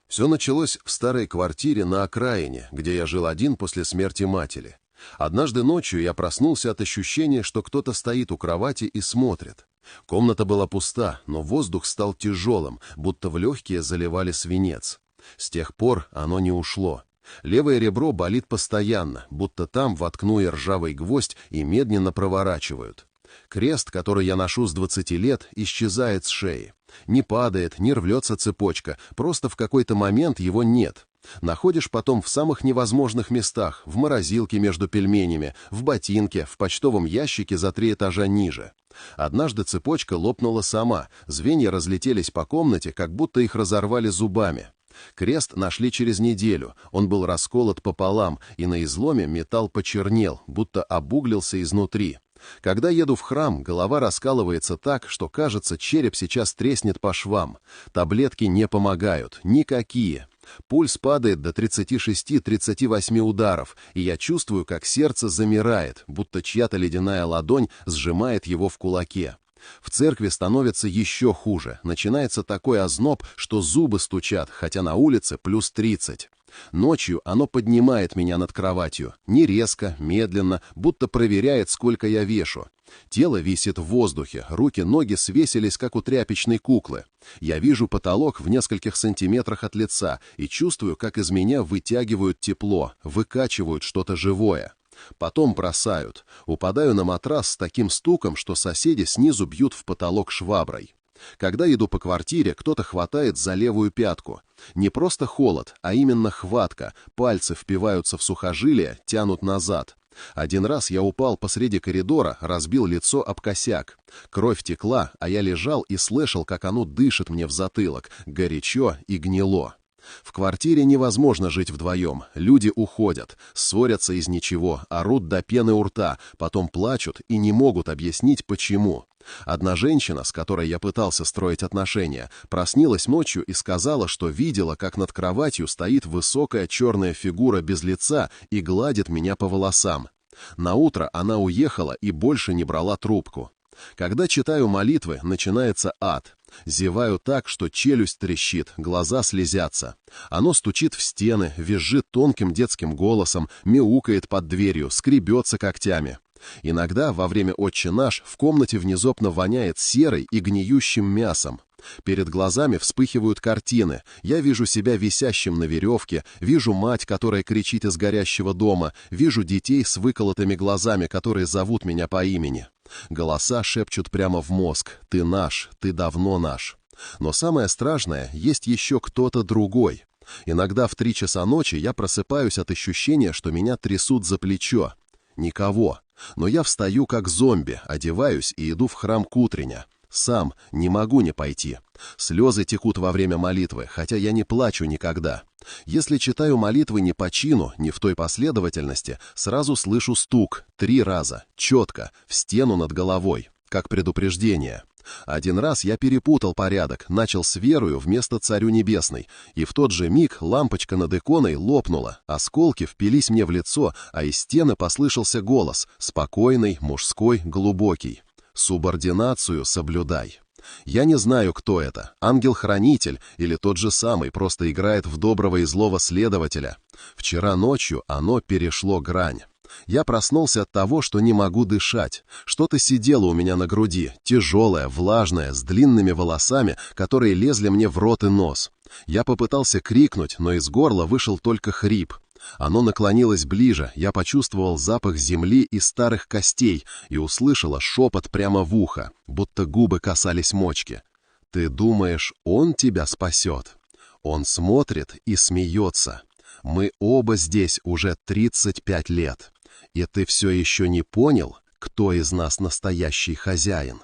Все началось в старой квартире на окраине, где я жил один после смерти матери. Однажды ночью я проснулся от ощущения, что кто-то стоит у кровати и смотрит. Комната была пуста, но воздух стал тяжелым, будто в легкие заливали свинец. С тех пор оно не ушло. Левое ребро болит постоянно, будто там воткнули ржавый гвоздь и медленно проворачивают. Крест, который я ношу с 20 лет, исчезает с шеи. Не падает, не рвется цепочка, просто в какой-то момент его нет. Находишь потом в самых невозможных местах, в морозилке между пельменями, в ботинке, в почтовом ящике за 3 этажа ниже. Однажды цепочка лопнула сама, звенья разлетелись по комнате, как будто их разорвали зубами. Крест нашли через неделю, он был расколот пополам, и на изломе металл почернел, будто обуглился изнутри. Когда еду в храм, голова раскалывается так, что, кажется, череп сейчас треснет по швам. Таблетки не помогают, никакие. Пульс падает до 36-38 ударов, и я чувствую, как сердце замирает, будто чья-то ледяная ладонь сжимает его в кулаке. В церкви становится еще хуже, начинается такой озноб, что зубы стучат, хотя на улице плюс 30. Ночью оно поднимает меня над кроватью, не резко, медленно, будто проверяет, сколько я вешу. Тело висит в воздухе, руки-ноги свесились, как у тряпичной куклы. Я вижу потолок в нескольких сантиметрах от лица и чувствую, как из меня вытягивают тепло, выкачивают что-то живое. Потом бросают. Упадаю на матрас с таким стуком, что соседи снизу бьют в потолок шваброй. Когда иду по квартире, кто-то хватает за левую пятку. Не просто холод, а именно хватка. Пальцы впиваются в сухожилия, тянут назад. Один раз я упал посреди коридора, разбил лицо об косяк. Кровь текла, а я лежал и слышал, как оно дышит мне в затылок, горячо и гнило. В квартире невозможно жить вдвоем. Люди уходят, ссорятся из ничего, орут до пены у рта, потом плачут и не могут объяснить, почему. Одна женщина, с которой я пытался строить отношения, проснилась ночью и сказала, что видела, как над кроватью стоит высокая черная фигура без лица и гладит меня по волосам. Наутро она уехала и больше не брала трубку. Когда читаю молитвы, начинается ад. Зеваю так, что челюсть трещит, глаза слезятся. Оно стучит в стены, визжит тонким детским голосом, мяукает под дверью, скребется когтями. Иногда во время «Отче наш» в комнате внезапно воняет серой и гниющим мясом. Перед глазами вспыхивают картины. Я вижу себя висящим на веревке, вижу мать, которая кричит из горящего дома, вижу детей с выколотыми глазами, которые зовут меня по имени. Голоса шепчут прямо в мозг: «Ты наш, ты давно наш». Но самое страшное, есть еще кто-то другой. Иногда в 3 часа ночи я просыпаюсь от ощущения, что меня трясут за плечо. Никого. Но я встаю как зомби, одеваюсь и иду в храм к утренне. Сам не могу не пойти. Слезы текут во время молитвы, хотя я не плачу никогда. Если читаю молитвы не по чину, не в той последовательности, сразу слышу стук 3 раза, четко, в стену над головой, как предупреждение. Один раз я перепутал порядок, начал с верою вместо Царю Небесной, и в тот же миг лампочка над иконой лопнула, осколки впились мне в лицо, а из стены послышался голос, спокойный, мужской, глубокий. «Субординацию соблюдай». Я не знаю, кто это, ангел-хранитель или тот же самый, просто играет в доброго и злого следователя. Вчера ночью оно перешло грань. Я проснулся от того, что не могу дышать. Что-то сидело у меня на груди, тяжелое, влажное, с длинными волосами, которые лезли мне в рот и нос. Я попытался крикнуть, но из горла вышел только хрип. Оно наклонилось ближе, я почувствовал запах земли и старых костей и услышала шепот прямо в ухо, будто губы касались мочки. «Ты думаешь, он тебя спасет?» Он смотрит и смеется. «Мы оба здесь уже 35 лет. И ты все еще не понял, кто из нас настоящий хозяин?»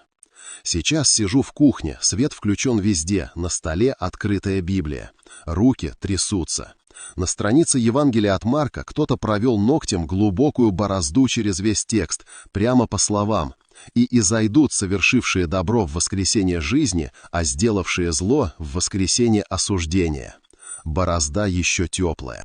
Сейчас сижу в кухне, свет включен везде, на столе открытая Библия. Руки трясутся. На странице Евангелия от Марка кто-то провел ногтем глубокую борозду через весь текст, прямо по словам: «И изойдут совершившие добро в воскресение жизни, а сделавшие зло в воскресение осуждения». Борозда еще теплая.